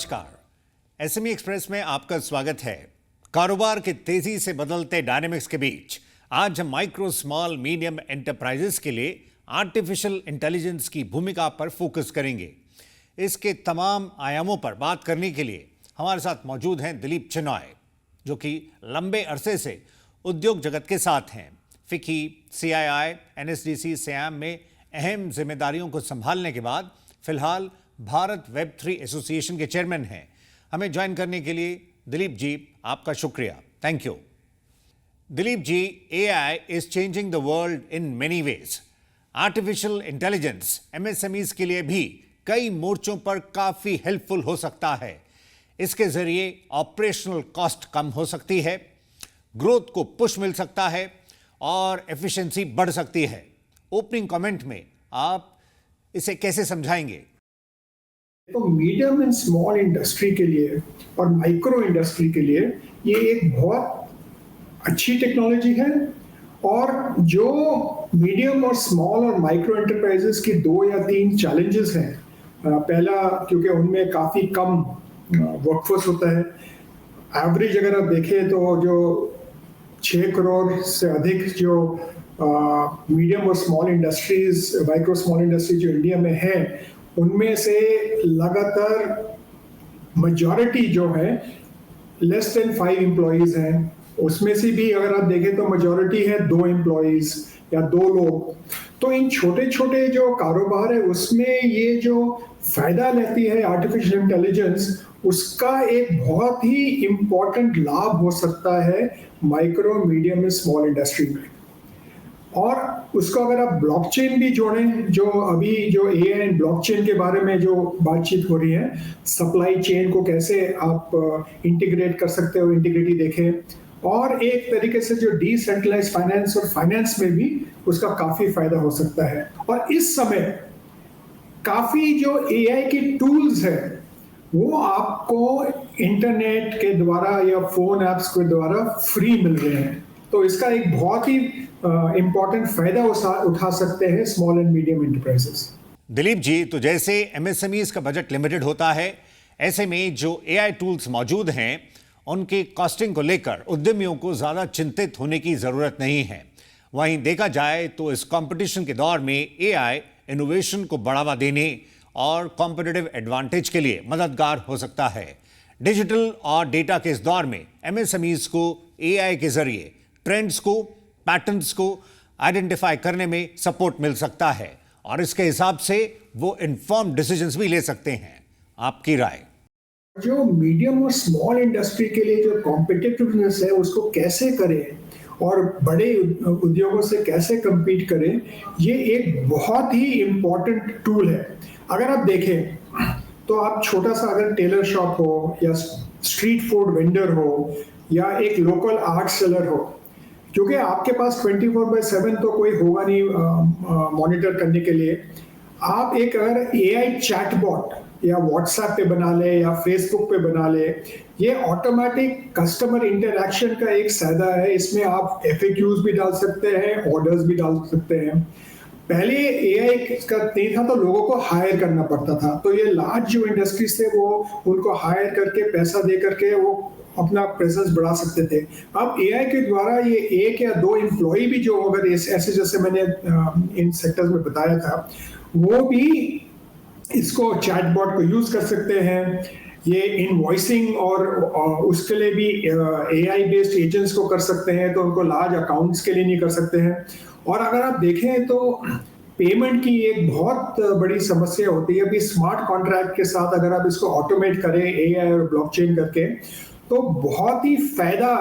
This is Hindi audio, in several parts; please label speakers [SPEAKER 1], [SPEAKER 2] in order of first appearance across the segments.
[SPEAKER 1] नमस्कार। एसएमई एक्सप्रेस में आपका स्वागत है। कारोबार के तेजी से बदलते डायनेमिक्स के बीच आज हम माइक्रो स्मॉल मीडियम एंटरप्राइजेस के लिए आर्टिफिशियल इंटेलिजेंस की भूमिका पर फोकस करेंगे। इसके तमाम आयामों पर बात करने के लिए हमारे साथ मौजूद हैं दिलीप चिनॉय, जो कि लंबे अरसे से उद्योग जगत के साथ हैं। फिकी, CII, NSDC, SIAM में अहम जिम्मेदारियों को संभालने के बाद फिलहाल भारत वेब3 एसोसिएशन के चेयरमैन हैं। हमें ज्वाइन करने के लिए दिलीप जी, आपका शुक्रिया, thank you. Dilip ji, AI is changing the world in many ways. Artificial intelligence MSMEs के लिए भी कई मोर्चों पर काफी हेल्पफुल हो सकता है। इसके जरिए ऑपरेशनल कॉस्ट कम हो सकती है, ग्रोथ को पुश मिल सकता है और एफिशिएंसी बढ़ सकती है। ओपनिंग कमेंट में आप इसे कैसे समझाएंगे?
[SPEAKER 2] तो मीडियम एंड स्मॉल इंडस्ट्री के लिए और माइक्रो इंडस्ट्री के लिए ये एक बहुत अच्छी टेक्नोलॉजी है। और जो मीडियम और स्मॉल और माइक्रो एंटरप्राइजेस की 2 या 3 चैलेंजेस हैं। पहला, क्योंकि उनमें काफ़ी कम वर्कफोर्स होता है। एवरेज अगर आप देखें तो जो 6 करोड़ से अधिक जो मीडियम और small industries, micro small industries जो इंडिया में है, उनमें से लगातार मेजॉरिटी जो है लेस देन 5 एम्प्लॉइज हैं। उसमें से भी अगर आप देखें तो मेजॉरिटी है 2 एम्प्लॉइज या 2 लोग। तो इन छोटे छोटे जो कारोबार है उसमें ये जो फायदा लेती है आर्टिफिशियल इंटेलिजेंस, उसका एक बहुत ही इम्पोर्टेंट लाभ हो सकता है माइक्रो, मीडियम और स्मॉल इंडस्ट्री में। और उसको अगर आप ब्लॉकचेन भी जोड़ें, जो अभी जो AI एंड ब्लॉकचेन के बारे में जो बातचीत हो रही है, सप्लाई चेन को कैसे आप इंटीग्रेट कर सकते हो, इंटीग्रिटी देखें। और एक तरीके से जो डिसेंट्रलाइज्ड फाइनेंस और फाइनेंस में भी उसका काफी फायदा हो सकता है। और इस समय काफी जो AI के टूल्स है वो आपको इंटरनेट के द्वारा या फोन ऐप्स के द्वारा फ्री मिल रहे हैं। तो इसका एक बहुत ही इम्पोर्टेंट फायदा उठा सकते हैं small and medium enterprises.
[SPEAKER 1] Dilip ji, तो जैसे MSMEs का बजट लिमिटेड होता है, ऐसे में जो AI टूल्स मौजूद हैं उनकी कॉस्टिंग को लेकर उद्यमियों को ज्यादा चिंतित होने की जरूरत नहीं है। वहीं देखा जाए तो इस कंपटीशन के दौर में AI इनोवेशन को बढ़ावा देने और कॉम्पिटिटिव एडवांटेज के लिए मददगार हो सकता है। डिजिटल और डेटा के इस दौर में MSMEs को AI के जरिए ट्रेंड्स को, पैटर्न्स को आइडेंटिफाई करने में सपोर्ट मिल सकता है और इसके हिसाब से वो इन्फॉर्म्ड डिसीजंस भी ले सकते हैं। आपकी राय?
[SPEAKER 2] जो मीडियम और स्मॉल इंडस्ट्री के लिए जो कॉम्पिटिटिवनेस है उसको कैसे करें और बड़े उद्योगों से कैसे compete करें, ये एक बहुत ही इम्पोर्टेंट टूल है। अगर आप देखें तो आप छोटा सा अगर टेलर शॉप हो या स्ट्रीट फूड वेंडर हो या एक लोकल आर्ट सेलर हो, क्योंकि आपके पास 24/7 तो कोई होगा नहीं मॉनिटर करने के लिए। आप एक अगर AI चैटबॉट या व्हाट्सएप पे बना ले या फेसबुक पे बना ले, ये ऑटोमेटिक कस्टमर इंटरैक्शन का एक फायदा है। इसमें आप FAQs भी डाल सकते हैं, ऑर्डर्स भी डाल सकते हैं। पहले AI का नहीं था तो लोगों को हायर करना पड़ता था, तो ये लार्ज जो इंडस्ट्रीज थे वो उनको हायर करके पैसा दे करके वो अपना प्रेजेंस बढ़ा सकते थे। अब AI के द्वारा ये 1 या 2 एम्प्लॉय भी जो अगर ऐसे जैसे मैंने इन सेक्टर्स में बताया था, वो भी इसको चैटबॉट को यूज कर सकते हैं। ये इनवॉइसिंग और उसके लिए भी AI बेस्ड एजेंट्स को कर सकते हैं, तो उनको लार्ज अकाउंट्स के लिए नहीं कर सकते हैं। और अगर आप देखें तो पेमेंट की एक बहुत बड़ी समस्या होती है। अभी स्मार्ट कॉन्ट्रैक्ट के साथ अगर आप इसको ऑटोमेट करें AI और ब्लॉकचेन करके, तो बहुत ही फायदा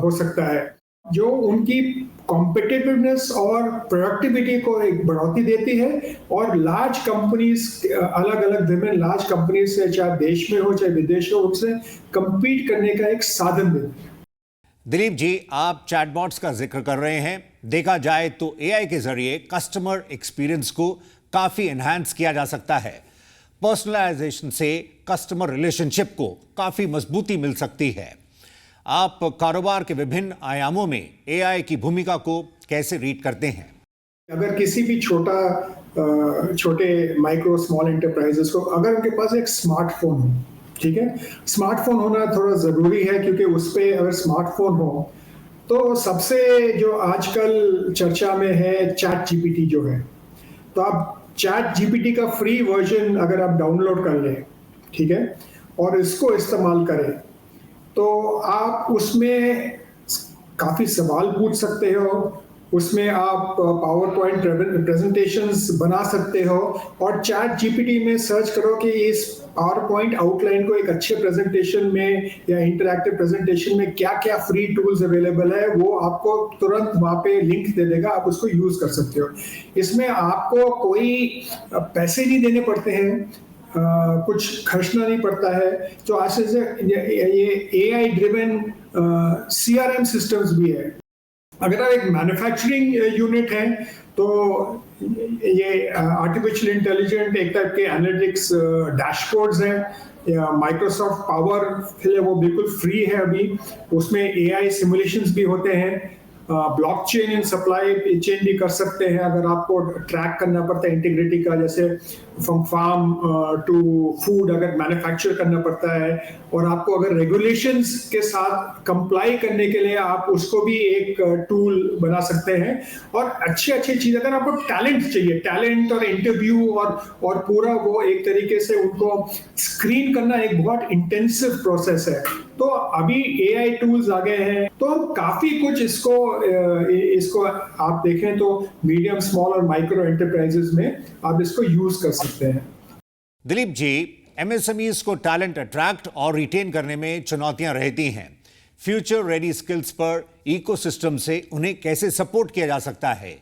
[SPEAKER 2] हो सकता है, जो उनकी कॉम्पिटिटिवनेस और प्रोडक्टिविटी को एक बढ़ोतरी देती है। और लार्ज कंपनीज, अलग अलग विभिन्न लार्ज कंपनीज से, चाहे देश में हो चाहे विदेश में, उनसे compete करने का एक साधन देती है।
[SPEAKER 1] दिलीप जी, आप चैटबॉट्स का जिक्र कर रहे हैं। देखा जाए तो AI के जरिए कस्टमर एक्सपीरियंस को काफी एनहांस किया जा सकता है। पर्सनलाइजेशन से कस्टमर रिलेशनशिप को काफी मजबूती मिल सकती है। आप कारोबार के विभिन्न आयामों में AI की भूमिका को कैसे रीड करते हैं?
[SPEAKER 2] अगर किसी भी छोटे माइक्रो स्मॉल एंटरप्राइजेस को अगर उनके पास एक स्मार्टफोन हो, ठीक है। स्मार्टफोन होना थोड़ा ज़रूरी है क्योंकि उस पे अगर स्मार्टफोन हो तो सबसे जो आजकल चर्चा में है चैट जीपीटी जो है, तो आप चैट जीपीटी का फ्री वर्जन अगर आप डाउनलोड कर लें, ठीक है, और इसको इस्तेमाल करें, तो आप उसमें काफ़ी सवाल पूछ सकते हो, उसमें आप पावर पॉइंट प्रेजेंटेशंस बना सकते हो और चैट जीपीटी में सर्च करो कि इस पावर पॉइंट आउटलाइन को एक अच्छे प्रेजेंटेशन में या इंटरैक्टिव प्रेजेंटेशन में क्या क्या फ्री टूल्स अवेलेबल है, वो आपको तुरंत वहाँ पे लिंक दे देगा, आप उसको यूज़ कर सकते हो। इसमें आपको कोई पैसे नहीं देने पड़ते हैं, कुछ खर्चना नहीं पड़ता है। तो आज से ये एआई ड्रिवन सीआरएम सिस्टम्स भी है। अगर आप एक मैन्युफैक्चरिंग यूनिट है तो ये आर्टिफिशियल इंटेलिजेंट एक टाइप के एनालिटिक्स डैशबोर्ड्स हैं, या माइक्रोसॉफ्ट पावर के लिए वो बिल्कुल फ्री है अभी, उसमें एआई सिमुलेशंस भी होते हैं। ब्लॉकचेन इन सप्लाई चेन भी कर सकते हैं अगर आपको ट्रैक करना पड़ता है इंटीग्रिटी का, जैसे फ्रॉम फार्म टू फूड अगर मैन्युफैक्चर करना पड़ता है, और आपको अगर रेगुलेशंस के साथ कंप्लाई करने के लिए आप उसको भी एक टूल बना सकते हैं। और अच्छी अच्छी चीज, अगर आपको टैलेंट चाहिए, टैलेंट और इंटरव्यू और पूरा वो एक तरीके से उनको स्क्रीन करना एक बहुत इंटेंसिव प्रोसेस है, तो अभी एआई टूल्स आ गए हैं, तो हम काफी कुछ इसको आप देखें तो मीडियम स्मॉल और माइक्रो एंटरप्राइजेस में आप इसको यूज कर सकते हैं।
[SPEAKER 1] दिलीप जी, एमएसएमईज को टैलेंट अट्रैक्ट और रिटेन करने में चुनौतियां रहती हैं। फ्यूचर रेडी स्किल्स पर इकोसिस्टम से उन्हें कैसे सपोर्ट किया जा सकता है?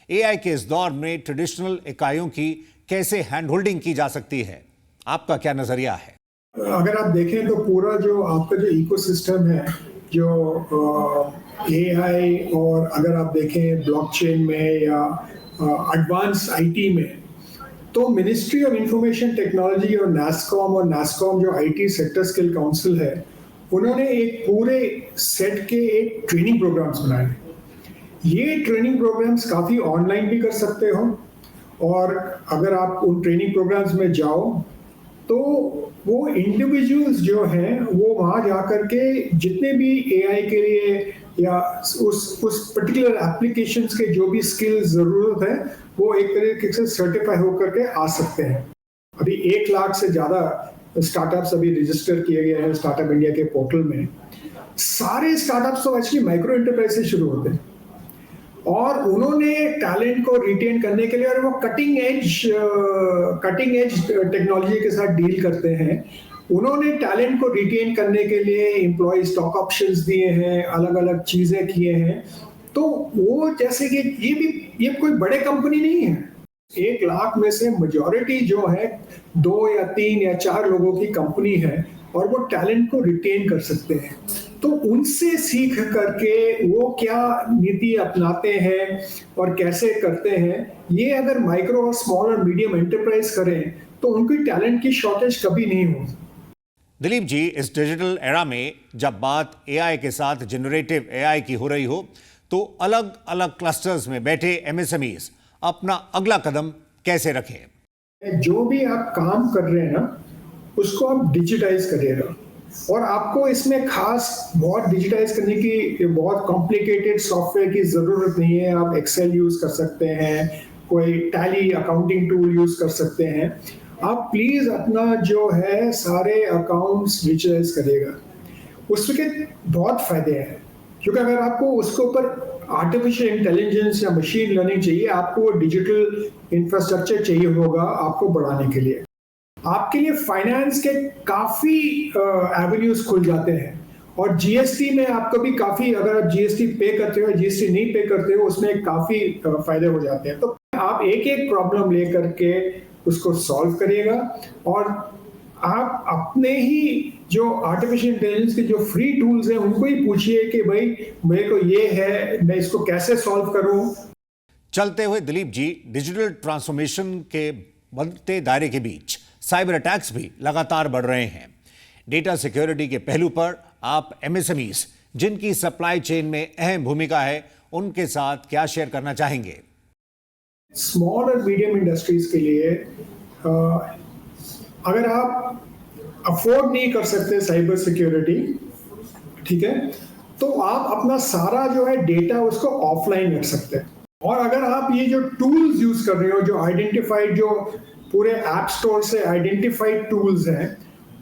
[SPEAKER 1] एआई के इस दौर में ट्रेडिशनल इकाइयों की कैसे हैंड होल्डिंग की जा सकती है? आपका क्या नजरिया है?
[SPEAKER 2] अगर आप देखें तो पूरा जो आपका जो इकोसिस्टम है, जो एआई और अगर आप देखें ब्लॉकचेन में या एडवांस आईटी में, तो मिनिस्ट्री ऑफ इंफॉर्मेशन टेक्नोलॉजी और नास्कॉम जो आईटी सेक्टर स्किल काउंसिल है, उन्होंने एक पूरे सेट के एक ट्रेनिंग प्रोग्राम्स बनाए। ये ट्रेनिंग प्रोग्राम्स काफ़ी ऑनलाइन भी कर सकते हो, और अगर आप उन ट्रेनिंग प्रोग्राम्स में जाओ तो वो इंडिविजुअल्स जो हैं वो वहाँ जाकर के जितने भी एआई के लिए या उस पर्टिकुलर एप्लीकेशंस के जो भी स्किल्स ज़रूरत है, वो एक तरीके से सर्टिफाई होकर के आ सकते हैं। अभी 1 लाख से ज़्यादा स्टार्टअप्स अभी रजिस्टर किए गए हैं स्टार्टअप इंडिया के पोर्टल में। सारे स्टार्टअप्स तो एक्चुअली माइक्रो एंटरप्राइज से शुरू होते हैं, और उन्होंने टैलेंट को रिटेन करने के लिए, और वो कटिंग एज टेक्नोलॉजी के साथ डील करते हैं, उन्होंने टैलेंट को रिटेन करने के लिए एम्प्लॉय स्टॉक ऑप्शंस दिए हैं, अलग अलग चीजें किए हैं। तो वो जैसे कि ये कोई बड़े कंपनी नहीं है, 1 लाख में से मेजॉरिटी जो है 2 या 3 या 4 लोगों की कंपनी है, और वो टैलेंट को रिटेन कर सकते हैं। तो उनसे सीख करके वो क्या नीति अपनाते हैं और कैसे करते हैं, ये अगर माइक्रो और स्मॉल और मीडियम एंटरप्राइज करें तो उनकी टैलेंट की शॉर्टेज कभी नहीं होगी।
[SPEAKER 1] दिलीप जी, इस डिजिटल एरा में जब बात एआई के साथ जनरेटिव एआई की हो रही हो, तो अलग अलग क्लस्टर्स में बैठे एमएसएमईज अपना अगला कदम कैसे रखें?
[SPEAKER 2] जो भी आप काम कर रहे हैं ना, उसको आप डिजिटाइज करिएगा, और आपको इसमें खास बहुत डिजिटाइज करने की बहुत कॉम्प्लिकेटेड सॉफ्टवेयर की ज़रूरत नहीं है। आप एक्सेल यूज़ कर सकते हैं, कोई टैली अकाउंटिंग टूल यूज़ कर सकते हैं। आप प्लीज़ अपना जो है सारे अकाउंट्स डिजिटाइज करिएगा, उसके बहुत फ़ायदे हैं। क्योंकि अगर आपको उसके ऊपर आर्टिफिशियल इंटेलिजेंस या मशीन लर्निंग चाहिए, आपको वो डिजिटल इंफ्रास्ट्रक्चर चाहिए होगा आपको बढ़ाने के लिए। आपके लिए फाइनेंस के काफ़ी एवेन्यूज खुल जाते हैं, और जीएसटी में आपको भी काफ़ी, अगर आप जीएसटी पे करते हो या जीएसटी नहीं पे करते हो, उसमें काफ़ी फ़ायदे हो जाते हैं। तो आप एक एक प्रॉब्लम लेकर के उसको सॉल्व करिएगा, और आप अपने ही जो आर्टिफिशियल इंटेलिजेंस के जो फ्री टूल्स हैं उनको ही पूछिए कि भाई मेरे को ये है, मैं इसको कैसे सॉल्व करूं।
[SPEAKER 1] चलते हुए दिलीप जी, डिजिटल ट्रांसफॉर्मेशन के बढ़ते दायरे के बीच साइबर अटैक्स भी लगातार बढ़ रहे हैं। डेटा सिक्योरिटी के पहलू पर आप एमएसएमईज जिनकी सप्लाई चेन में अहम भूमिका है, उनके साथ क्या शेयर करना चाहेंगे?
[SPEAKER 2] स्मॉल और मीडियम इंडस्ट्रीज के लिए अगर आप अफोर्ड नहीं कर सकते साइबर सिक्योरिटी, ठीक है, तो आप अपना सारा जो है डेटा उसको ऑफलाइन रख सकते हैं। और अगर आप ये जो टूल्स यूज कर रहे हो, जो आइडेंटिफाइड, जो पूरे ऐप स्टोर से आइडेंटिफाइड टूल्स हैं,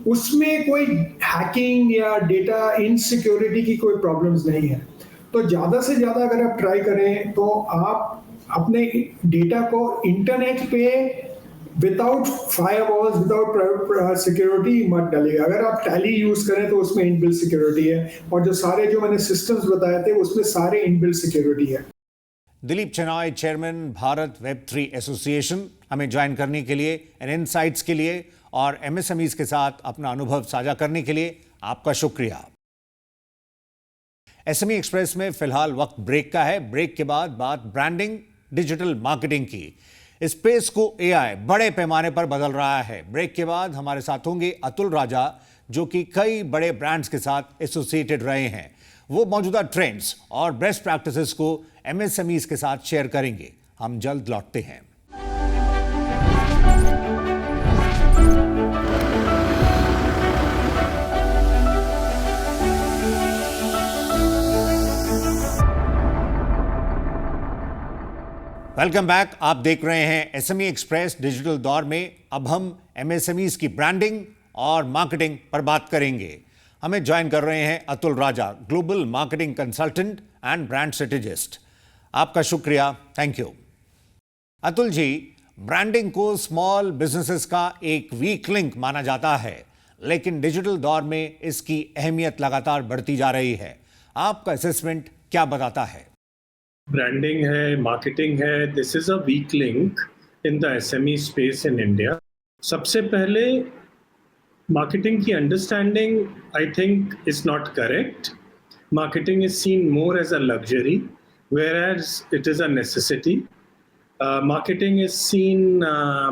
[SPEAKER 2] उसमें कोई हैकिंग या डेटा इनसिक्योरिटी की कोई प्रॉब्लम्स नहीं है। तो ज़्यादा से ज़्यादा अगर आप ट्राई करें तो आप अपने डेटा को इंटरनेट पे विदाउट फायरवॉल्स, विदाउट सिक्योरिटी मत डालिएगा। अगर आप टैली यूज करें तो उसमें इनबिल्ट सिक्योरिटी है, और जो सारे जो मैंने सिस्टम्स बताए थे उसमें सारे इनबिल्ट सिक्योरिटी है।
[SPEAKER 1] दिलीप चेनाय, चेयरमैन भारत वेब3 एसोसिएशन, हमें ज्वाइन करने के लिए, इन इनसाइट्स के लिए और एमएसएमईज के साथ अपना अनुभव साझा करने के लिए आपका शुक्रिया। एसएमई एक्सप्रेस में फिलहाल वक्त ब्रेक का है। ब्रेक के बाद बात ब्रांडिंग, डिजिटल मार्केटिंग की। स्पेस को एआई बड़े पैमाने पर बदल रहा है। ब्रेक के बाद हमारे साथ होंगे अतुल राजा, जो कि कई बड़े ब्रांड्स के साथ एसोसिएटेड रहे हैं। वो मौजूदा ट्रेंड्स और बेस्ट प्रैक्टिसेस को एमएसएमईज के साथ शेयर करेंगे। हम जल्द लौटते हैं। Welcome back. आप देख रहे हैं एसएमई एक्सप्रेस। डिजिटल दौर में अब हम एमएसएमईज की ब्रांडिंग और मार्केटिंग पर बात करेंगे। हमें ज्वाइन कर रहे हैं Atul Raja, global marketing consultant and brand strategist. आपका शुक्रिया, thank you. Atul ji, branding को स्मॉल बिजनेसेस का एक वीक लिंक माना जाता है, लेकिन डिजिटल दौर में इसकी अहमियत लगातार बढ़ती जा रही है। आपका असेसमेंट क्या बताता है?
[SPEAKER 3] ब्रांडिंग है, मार्केटिंग है, this is a weak link in the SME space in India. सबसे पहले मार्केटिंग की understanding I think is not correct. Marketing is seen more as a luxury whereas it is a necessity. Marketing is seen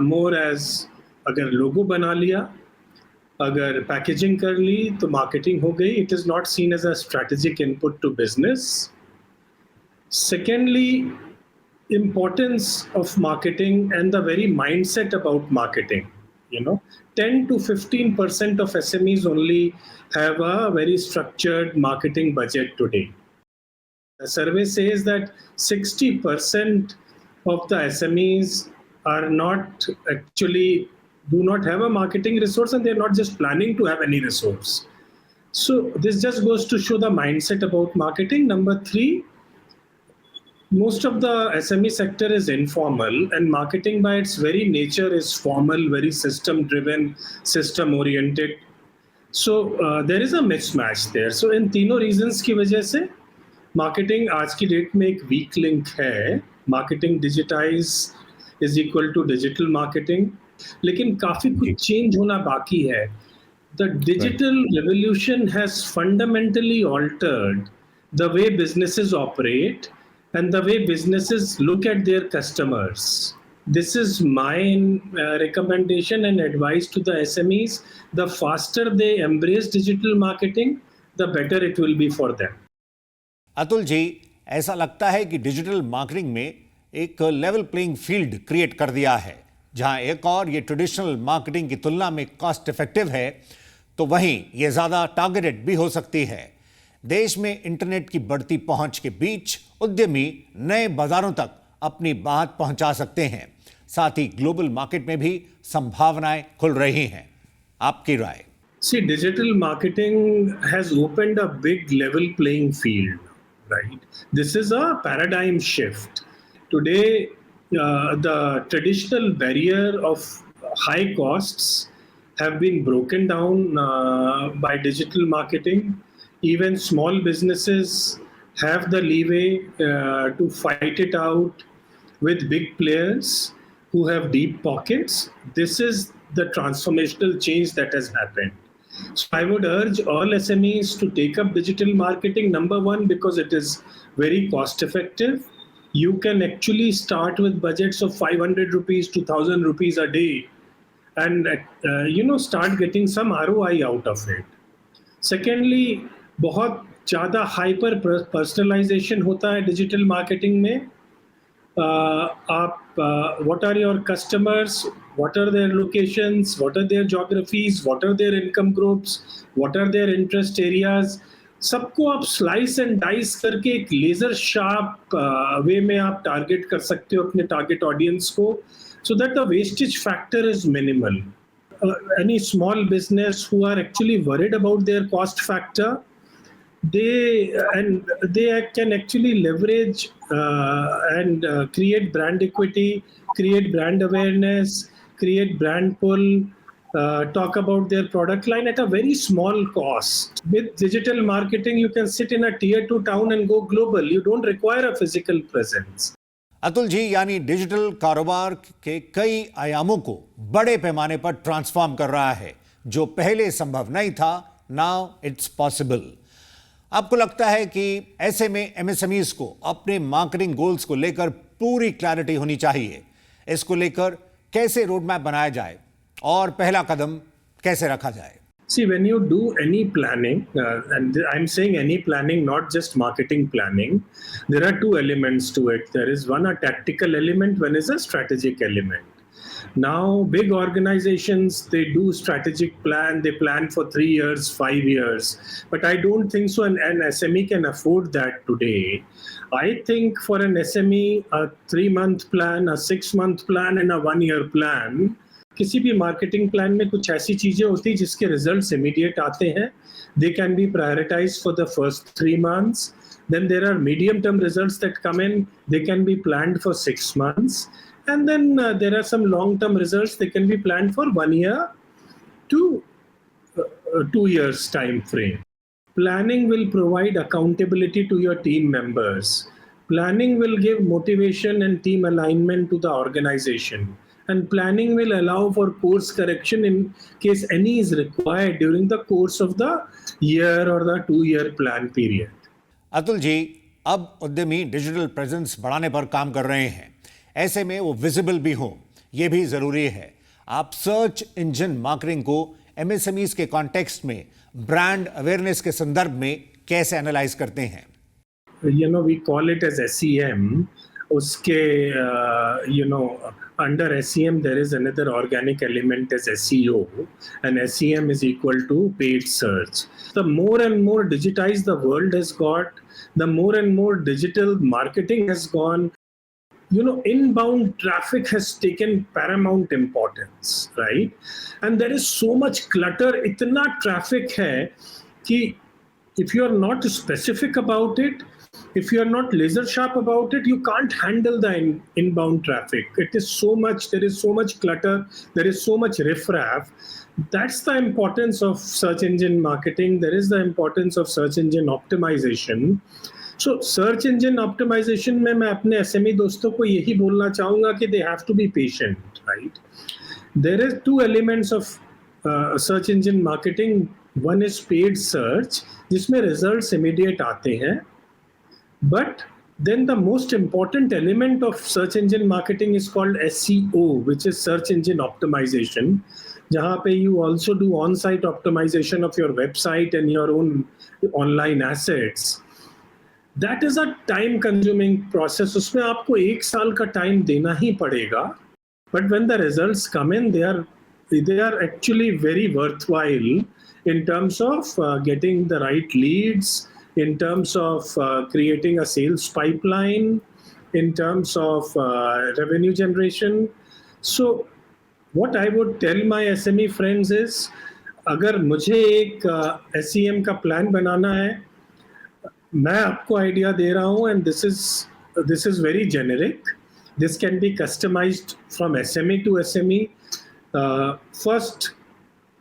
[SPEAKER 3] more as अगर लोगो बना लिया, अगर पैकेजिंग कर ली तो मार्केटिंग हो गई. It is not seen as a strategic input to business. Secondly, importance of marketing and the very mindset about marketing. 10 to 15% of SMEs only have a very structured marketing budget today. The survey says that 60% of the SMEs are not actually do not have a marketing resource, and they're not just planning to have any resource. So this just goes to show the mindset about marketing. Number 3, most of the SME sector is informal, and marketing by its very nature is formal, very system driven, system oriented. So there is a mismatch there. So in तीनों reasons की वजह से मार्केटिंग आज की डेट में एक वीक लिंक है. Marketing digitize is equal to digital marketing, लेकिन काफी कुछ चेंज होना बाकी है. The digital revolution has fundamentally altered the way businesses operate and the way businesses look at their customers. This is my recommendation and advice to the SMEs. The faster they embrace digital marketing, the better it will be for them.
[SPEAKER 1] Atul ji, ऐसा लगता है कि डिजिटल मार्केटिंग में एक लेवल प्लेइंग फील्ड क्रिएट कर दिया है, जहां एक और ये ट्रेडिशनल मार्केटिंग की तुलना में कॉस्ट इफेक्टिव है, तो वहीं ये ज़्यादा टारगेटेड भी हो सकती है. देश में इंटरनेट की बढ़ती पहुंच के बीच उद्यमी नए बाजारों तक अपनी बात पहुंचा सकते हैं. साथ ही ग्लोबल मार्केट में भी संभावनाएं खुल रही हैं. आपकी राय?
[SPEAKER 3] See, digital marketing has opened a big level playing field, right? This is a paradigm shift. Today, the traditional barrier of high costs have been broken down by digital marketing. Even small businesses have the leeway to fight it out with big players who have deep pockets. This is the transformational change that has happened. So I would urge all SMEs to take up digital marketing. Number one, because it is very cost effective. You can actually start with budgets of 500 rupees to 1,000 rupees a day and start getting some ROI out of it. Secondly, बहुत ज़्यादा हाइपर पर्सनलाइजेशन होता है डिजिटल मार्केटिंग में. आप what are your customers, what are their locations, what are their geographies, what are their income groups, what are their interest areas. सबको आप स्लाइस एंड डाइस करके एक लेजर शार्प वे में आप टारगेट कर सकते हो अपने टारगेट ऑडियंस को, so that the wastage factor is minimal. Any small business who are actually worried about their cost factor, they can actually leverage and create brand equity, create brand awareness, create brand pull, talk about their product line at a very small cost. With digital marketing, you can sit in a tier 2 town and go global. You don't require a physical presence.
[SPEAKER 1] Atul ji, यानी डिजिटल कारोबार के कई आयामों को बड़े पैमाने पर ट्रांसफॉर्म कर रहा है, जो पहले संभव नहीं था. Now it's possible. आपको लगता है कि ऐसे में एमएसएमईज को अपने मार्केटिंग गोल्स को लेकर पूरी क्लैरिटी होनी चाहिए. इसको लेकर कैसे रोड मैप बनाया जाए और पहला कदम कैसे रखा जाए?
[SPEAKER 3] See, when you do any planning, and I'm saying any planning, not just marketing planning, there are two elements to it. There is one, a tactical element, one is a strategic element. Now, big organizations, they do strategic plan, they plan for 3 years, 5 years, but I don't think so an SME can afford that today. I think for an SME, a 3-month plan, a 6-month plan, and a 1-year plan, किसी भी मार्केटिंग प्लान में कुछ ऐसी चीजें होती हैं जिसके रिजल्ट्स इमीडिएट आते हैं. They can be prioritised for the first 3 months. Then there are medium term results that come in. They can be planned for 6 months. And then there are some long term results. They can be planned for 1 year to 2 years time frame. Planning will provide accountability to your team members. Planning will give motivation and team alignment to the organization. And planning will allow for course correction in case any is required during the course of the year or the 2-year plan period.
[SPEAKER 1] Atul ji, अब उद्यमी डिजिटल प्रेजेंस बढ़ाने पर काम कर रहे हैं. ऐसे में वो विजिबल भी हो, ये भी जरूरी है. आप सर्च इंजन मार्केटिंग को एमएसएमईज के कॉन्टेक्स्ट में ब्रांड अवेयरनेस के संदर्भ में कैसे एनालाइज करते हैं?
[SPEAKER 3] You know, we call it as SEM. उसके under SEM there is another organic element as SEO, and SEM is equal to paid search. The more and more digitized the world has got, the more and more digital marketing has gone. Inbound traffic has taken paramount importance, right? And there is so much clutter, itna traffic hai ki if you are not specific about it, if you are not laser sharp about it, you can't handle the inbound traffic. It is so much, there is so much clutter, there is so much riffraff. That's the importance of search engine marketing. There is the importance of search engine optimization. So search engine optimization में मैं अपने SME दोस्तों को यही बोलना चाहूँगा कि they have to be patient, right? There is 2 elements of search engine marketing. One is paid search, जिसमें results immediate आते हैं. But then the most important element of search engine marketing is called SEO, which is search engine optimization, जहाँ पे you also do on-site optimization of your website and your own online assets. That is a time-consuming process. उसमें आपको 1 साल का टाइम देना ही पड़ेगा. But when the results come in, they are actually very worthwhile in terms of getting the right leads, in terms of creating a sales pipeline, in terms of revenue generation. So what I would tell my SME friends is, अगर मुझे एक SEM का प्लान बनाना है, मैं आपको आइडिया दे रहा हूँ, and this is very generic. This can be customized from SME to SME. First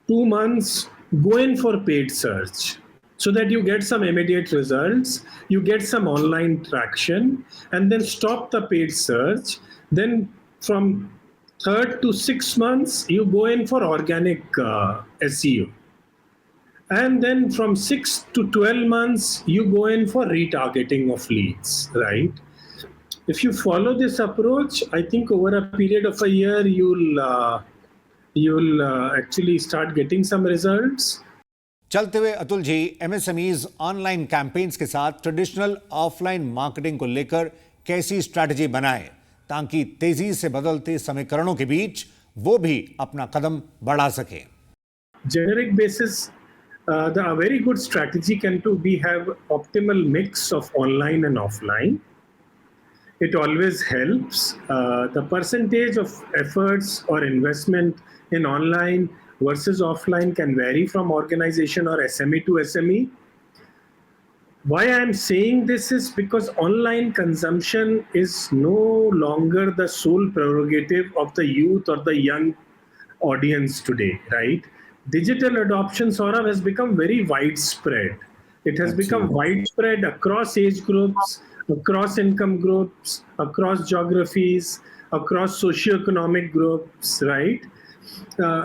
[SPEAKER 3] 2 months, go in for paid search, so that you get some immediate results, you get some online traction, and then stop the paid search. Then from 3rd to 6 months, you go in for organic SEO. And then from 6 to 12 months, you go in for retargeting of leads, right? If you follow this approach, I think over a period of a year, you'll actually start getting some results.
[SPEAKER 1] चलते हुए Atul ji, MSMEs online campaigns के साथ ट्रेडिशनल ऑफलाइन मार्केटिंग को लेकर कैसी स्ट्रैटेजी बनाएं ताकि तेजी से बदलते समीकरणों के बीच वो भी अपना कदम बढ़ा सकें।
[SPEAKER 3] Generic basis, a very good strategy can be have optimal mix of online and offline. It always helps. The percentage of efforts or investment in online versus offline can vary from organization or SME to SME. Why I'm saying this is because online consumption is no longer the sole prerogative of the youth or the young audience today, right? Digital adoption, Saurabh, has become very widespread. It has become widespread across age groups, across income groups, across geographies, across socioeconomic groups, right?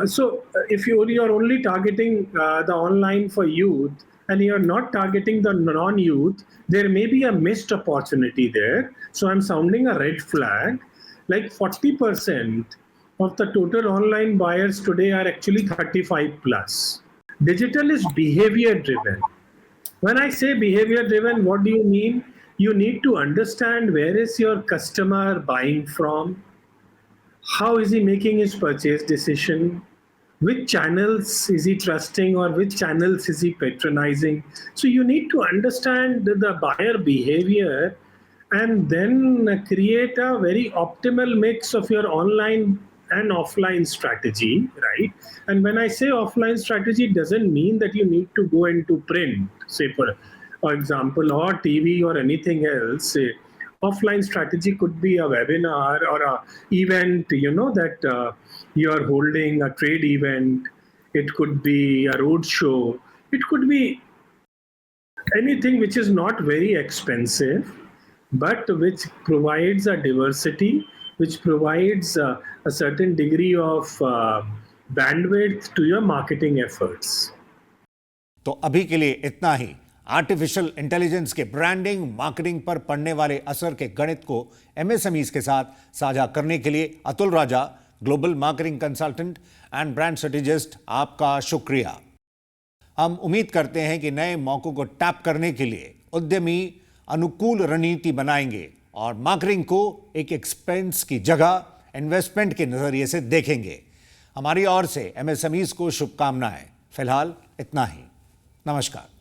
[SPEAKER 3] So if you're only targeting the online for youth and you're not targeting the non-youth, there may be a missed opportunity there. So I'm sounding a red flag. Like 40% of the total online buyers today are actually 35 plus. Digital is behavior driven. When I say behavior driven, what do you mean? You need to understand where is your customer buying from, how is he making his purchase decision, which channels is he trusting or which channels is he patronizing. So you need to understand the buyer behavior and then create a very optimal mix of your online and offline strategy, right? And when I say offline strategy, it doesn't mean that you need to go into print, say for example, or TV or anything else. Say, offline strategy could be a webinar or a event, that you're holding a trade event. It could be a road show. It could be anything which is not very expensive, but which provides a diversity, which provides a certain degree of bandwidth to your marketing efforts.
[SPEAKER 1] तो अभी के लिए इतना ही। आर्टिफिशियल इंटेलिजेंस के ब्रांडिंग मार्केटिंग पर पड़ने वाले असर के गणित को एमएसएमईज के साथ साझा करने के लिए Atul Raja, global marketing consultant and brand strategist, आपका शुक्रिया। हम उम्मीद करते हैं कि नए मौकों को टैप करने के लिए उद्यमी अनुकूल रणनीति बनाएंगे और मार्केटिंग को एक एक्सपेंस की जगह इन्वेस्टमेंट के नजरिए से देखेंगे। हमारी ओर से एमएसएमईज को शुभकामनाएं। फिलहाल इतना ही। नमस्कार।